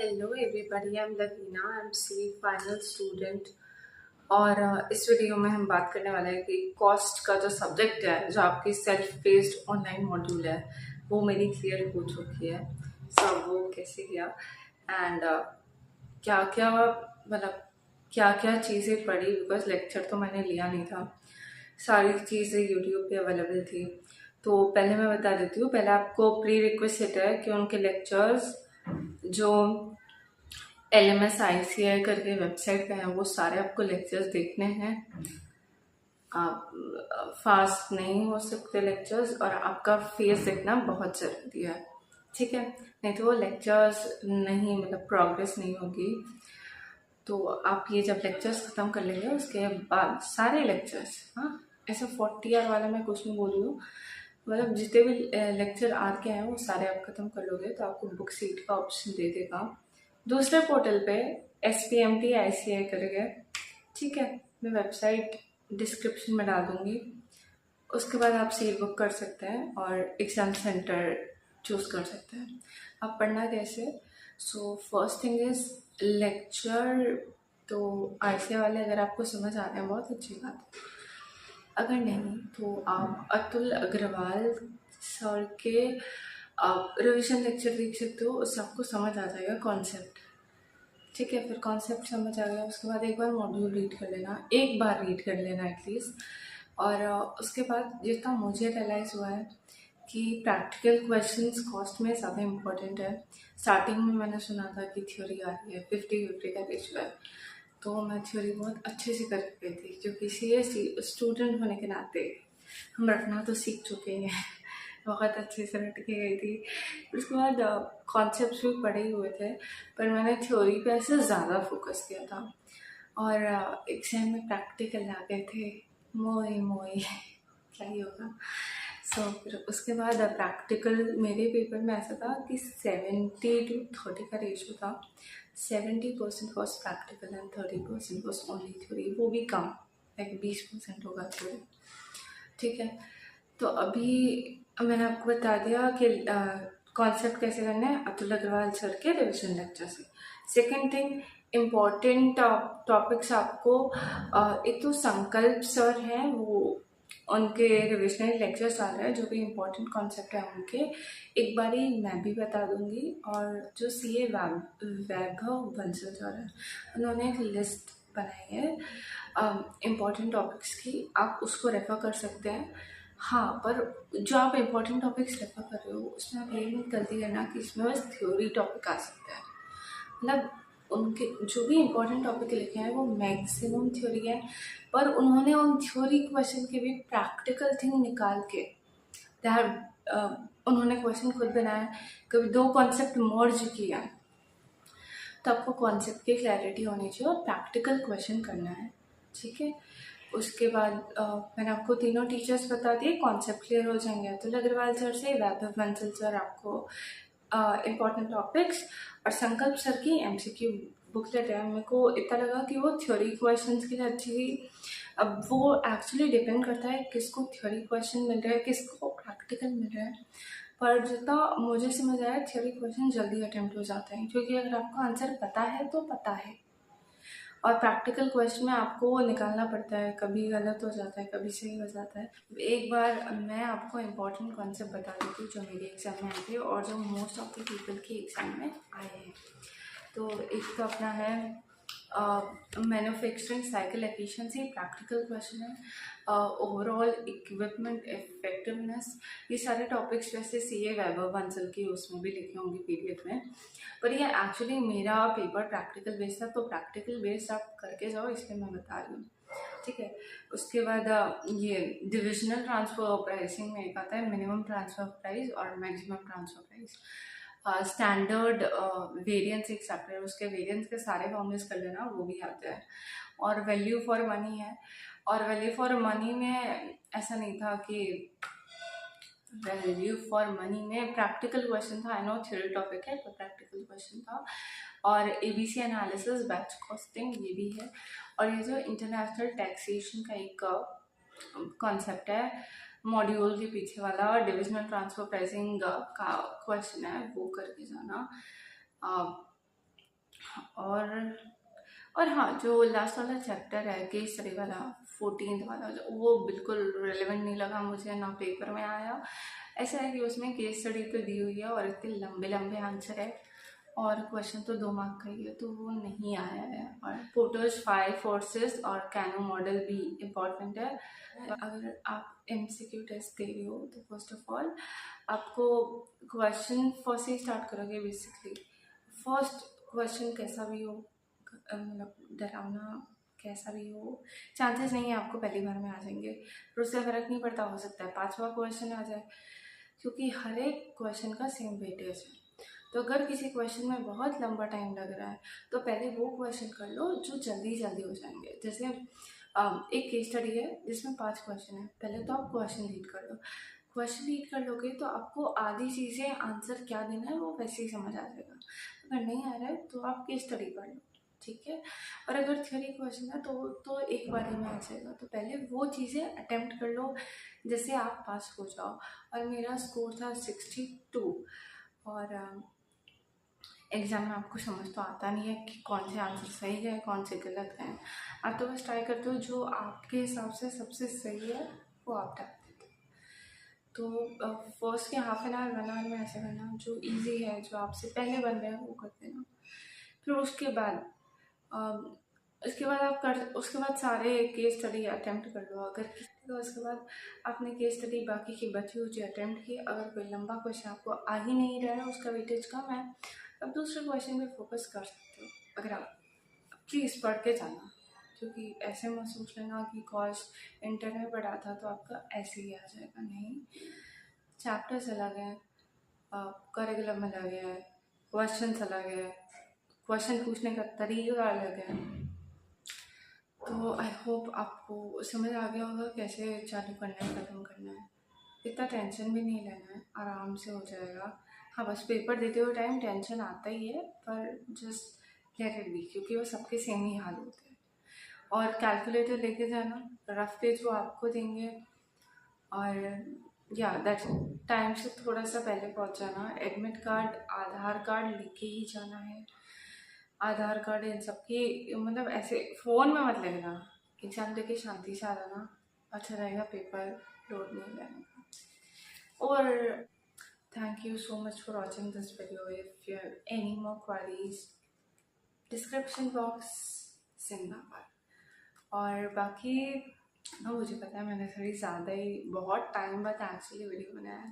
Hello everybody, I am Lavina, I am C final student. और इस video में हम बात करने वाले हैं कि कॉस्ट का जो सब्जेक्ट है, जो आपकी सेल्फ बेस्ड ऑनलाइन मॉड्यूल है, वो मेरी क्लियर हो चुकी है। सब वो कैसे किया एंड क्या क्या मतलब क्या क्या चीज़ें पढ़ी, बिकॉज लेक्चर तो मैंने लिया नहीं था। सारी चीज़ें यूट्यूब पे अवेलेबल थी। तो पहले मैं बता देती हूँ, पहले आपको प्री रिक्वेस्ट है कि उनके लेक्चर्स जो LMS ICI करके वेबसाइट पे है, वो सारे आपको लेक्चर्स देखने हैं। आप फास्ट नहीं हो सकते लेक्चर्स, और आपका फेस देखना बहुत ज़रूरी है, ठीक है? नहीं तो वो लेक्चर्स नहीं, मतलब प्रोग्रेस नहीं होगी। तो आप ये जब लेक्चर्स ख़त्म कर लेंगे, उसके बाद सारे लेक्चर्स, हाँ, ऐसे 40 आवर वाला मैं कुछ नहीं बोल रही हूँ, मतलब जितने भी लेक्चर आर के हैं वो सारे आप ख़त्म कर लोगे तो आपको बुक सीट का ऑप्शन दे देगा दूसरे पोर्टल पे, SPMT ICI करके, ठीक है? मैं वेबसाइट डिस्क्रिप्शन में डाल दूँगी। उसके बाद आप सीट बुक कर सकते हैं और एग्ज़ाम सेंटर चूज़ कर सकते हैं। आप पढ़ना कैसे? So first thing is lecture. तो ICI वाले अगर आपको समझ आ रहे हैं, बहुत अच्छी बात है। अगर नहीं तो आप अतुल अग्रवाल सर के आप रिविजन लेक्चर देख सकते हो, उससे आपको समझ आ जाएगा कॉन्सेप्ट, ठीक है? फिर कॉन्सेप्ट समझ आ गया, उसके बाद एक बार मॉड्यूल रीड कर लेना, एक बार रीड कर लेना एटलीस्ट। और उसके बाद जितना मुझे रियलाइज़ हुआ है कि प्रैक्टिकल क्वेश्चंस कॉस्ट में ज़्यादा इम्पोर्टेंट है। स्टार्टिंग में मैंने सुना था कि थ्योरी आ रही है, 50-50 का रेशियो है, तो मैं थ्योरी बहुत अच्छे से कर गई थी, क्योंकि CSE स्टूडेंट होने के नाते हम रटना तो सीख चुके हैं। बहुत अच्छे से रट के गई थी। उसके बाद कॉन्सेप्ट्स भी पढ़े ही हुए थे, पर मैंने थ्योरी पे ऐसे ज़्यादा फोकस किया था। और एग्जाम में प्रैक्टिकल आ गए थे, मोई मोई क्या ही होगा। फिर उसके बाद प्रैक्टिकल मेरे पेपर में ऐसा था कि 70-30 का रेशो था। 70% was practical and 30% was only theory, वो भी कम, लाइक 20% होगा थ्योरी, ठीक है? तो अभी मैंने आपको बता दिया कि कॉन्सेप्ट कैसे करना है अतुल अग्रवाल सर के रिविजन लेक्चर से। सेकेंड थिंग, इम्पॉर्टेंट टॉपिक्स आपको एक तो संकल्प सर हैं, वो उनके रिविजनल लेक्चर्स आ रहे हैं, जो भी इम्पोर्टेंट कॉन्सेप्ट है उनके एक बारी मैं भी बता दूंगी। और जो CA वैभव बंसल सर है, उन्होंने एक लिस्ट बनाई है इम्पॉर्टेंट टॉपिक्स की, आप उसको रेफर कर सकते हैं। हाँ, पर जो आप इम्पोर्टेंट टॉपिक्स रेफर कर रहे हो, उसमें आप ये मत गलती करना कि इसमें बस थ्योरी टॉपिक आ सकता है। मतलब उनके जो भी इम्पोर्टेंट टॉपिक लिखे हैं वो मैक्सिमम थ्योरी है, पर उन्होंने उन थ्योरी क्वेश्चन के भी प्रैक्टिकल थिंग निकाल के उन्होंने क्वेश्चन खुद बनाया, कभी दो कॉन्सेप्ट मर्ज किया, तो आपको कॉन्सेप्ट की क्लैरिटी होनी चाहिए और प्रैक्टिकल क्वेश्चन करना है, ठीक है? उसके बाद मैंने आपको तीनों टीचर्स बता दिए, कॉन्सेप्ट क्लियर हो जाएंगे अतुल अग्रवाल सर से, वैभव बंसल सर आपको इम्पॉर्टेंट टॉपिक्स, और संकल्प सर की MCQ बुकलेट है। मेरे को इतना लगा कि वो थ्योरी क्वेश्चंस के लिए अच्छी थी। अब वो एक्चुअली डिपेंड करता है किसको थ्योरी क्वेश्चन मिल रहा है, किसको प्रैक्टिकल मिल रहा है, पर जितना मुझे समझ आया थ्योरी क्वेश्चन जल्दी अटेम्प्ट हो जाते हैं, क्योंकि अगर आपको आंसर पता है तो पता है, और प्रैक्टिकल क्वेश्चन में आपको निकालना पड़ता है, कभी गलत हो जाता है, कभी सही हो जाता है। एक बार मैं आपको इम्पोर्टेंट कॉन्सेप्ट बता देती हूँ जो मेरे एग्ज़ाम में आए थे और जो मोस्ट ऑफ द पीपल के एग्ज़ाम में आए हैं। तो एक तो अपना है manufacturing cycle efficiency, practical question है। ओवरऑल इक्विपमेंट इफेक्टिवनेस, ये सारे टॉपिक्स वैसे CA वैभव बंसल की उसमें भी लिखे होंगे PDF में, पर ये एक्चुअली मेरा पेपर प्रैक्टिकल बेस्ड था, तो प्रैक्टिकल बेस्ड आप करके जाओ, इसलिए मैं बता रही हूँ, ठीक है? उसके बाद ये डिविजनल ट्रांसफर प्राइसिंग में एक आता है मिनिमम ट्रांसफर प्राइस और maximum transfer price. Standard variance एक चैप्टर है, उसके वेरिएंस के सारे फॉर्मूलेस कर लेना, वो भी आते हैं। और वैल्यू फॉर मनी है, और वैल्यू फॉर मनी में ऐसा नहीं था कि वैल्यू फॉर मनी में प्रैक्टिकल क्वेश्चन था, आई नो थ्योरी टॉपिक है तो प्रैक्टिकल क्वेश्चन था। और ABC एनालिसिस, बैच कॉस्टिंग, ये भी है। और ये जो इंटरनेशनल टैक्सेशन का एक कॉन्सेप्ट है मॉड्यूल के पीछे वाला, और डिविजनल ट्रांसफर प्राइसिंग का क्वेश्चन है, वो करके जाना। और और हाँ, जो लास्ट वाला चैप्टर है केस स्टडी वाला 14th वाला, वो बिल्कुल रिलेवेंट नहीं लगा मुझे, ना पेपर में आया। ऐसा है कि उसमें केस स्टडी तो दी हुई है और इतने लंबे लंबे आंसर है और क्वेश्चन तो 2 मार्क का ही है, तो वो नहीं आया है। और पोटर्स 5 फोर्सेस और कैनो मॉडल भी इम्पॉर्टेंट है। अगर आप MCQ टेस्ट दे रहे हो तो फर्स्ट ऑफ ऑल आपको क्वेश्चन फर्स्ट से स्टार्ट करोगे। बेसिकली फर्स्ट क्वेश्चन कैसा भी हो, मतलब डरावना कैसा भी हो, चांसेस नहीं है आपको पहली बार में आ जाएंगे, पर उससे फ़र्क नहीं पड़ता, हो सकता है 5वां क्वेश्चन आ जाए, क्योंकि हर एक क्वेश्चन का सेम वेटेज है। तो अगर किसी क्वेश्चन में बहुत लंबा टाइम लग रहा है तो पहले वो क्वेश्चन कर लो जो जल्दी जल्दी हो जाएंगे। जैसे एक केस स्टडी है जिसमें 5 क्वेश्चन है, पहले तो आप क्वेश्चन रीड कर लो। क्वेश्चन रीड कर लोगे तो आपको आधी चीज़ें आंसर क्या देना है वो वैसे ही समझ आ जाएगा। अगर नहीं आ रहा है तो आप केस स्टडी कर लो, ठीक है। और अगर थ्योरी क्वेश्चन है तो एक बार ही में आ जाएगा, तो पहले वो चीज़ें अटेम्प्ट कर लो जिससे आप पास हो जाओ। और मेरा स्कोर था 62। और एग्ज़ाम में आपको समझ तो आता नहीं है कि कौन से आंसर सही है कौन से गलत हैं। आप तो बस ट्राई करते हो जो आपके हिसाब से सबसे सही है वो आप डाल देते हो। तो फर्स्ट के हाफ एन आवर 1 आवर में ऐसे करना जो इजी है, जो आपसे पहले बन रहे हैं वो कर देना। फिर उसके बाद सारे केस स्टडी अटेम्प्ट कर लो। अगर तो उसके बाद आपने केस स्टडी बाकी की बची हुई अटेम्प्ट की, अगर कोई लंबा क्वेश्चन आपको आ ही नहीं रहा है, उसका वेटेज कम है, अब दूसरे क्वेश्चन पे फोकस कर सकते हो। अगर आप प्लीज़ पढ़ के जाना, क्योंकि ऐसे मत सोच लेना कि कॉज इंटर में पढ़ा था तो आपका ऐसे ही आ जाएगा, नहीं। चैप्टर्स अलग हैं, करिकुलम अलग है, क्वेश्चंस अलग है, क्वेश्चन पूछने का तरीका अलग है। तो आई होप आपको समझ आ गया होगा कैसे चालू करना है, ख़त्म करना है। इतना टेंशन भी नहीं लेना है, आराम से हो जाएगा। हाँ, बस पेपर देते हुए टाइम टेंशन आता ही है, पर जस्ट लेट इट बी, क्योंकि वो सबके सेम ही हाल होते हैं। और कैलकुलेटर लेके जाना, रफ पेज वो आपको देंगे। और या दैट टाइम से थोड़ा सा पहले पहुंच जाना। एडमिट कार्ड, आधार कार्ड लेके ही जाना है। आधार कार्ड इन सबकी, मतलब ऐसे फ़ोन में मत लेना, एग्ज़ाम देके शांति से आ जाना, अच्छा रहेगा, पेपर लोड नहीं लेने का। और thank you so much for watching this video. If you have any more queries, description box जिंदाबाद। और बाकी हाँ, मुझे पता है मैंने थोड़ी ज़्यादा ही बहुत टाइम बाद एक्चुअली वीडियो बनाया है,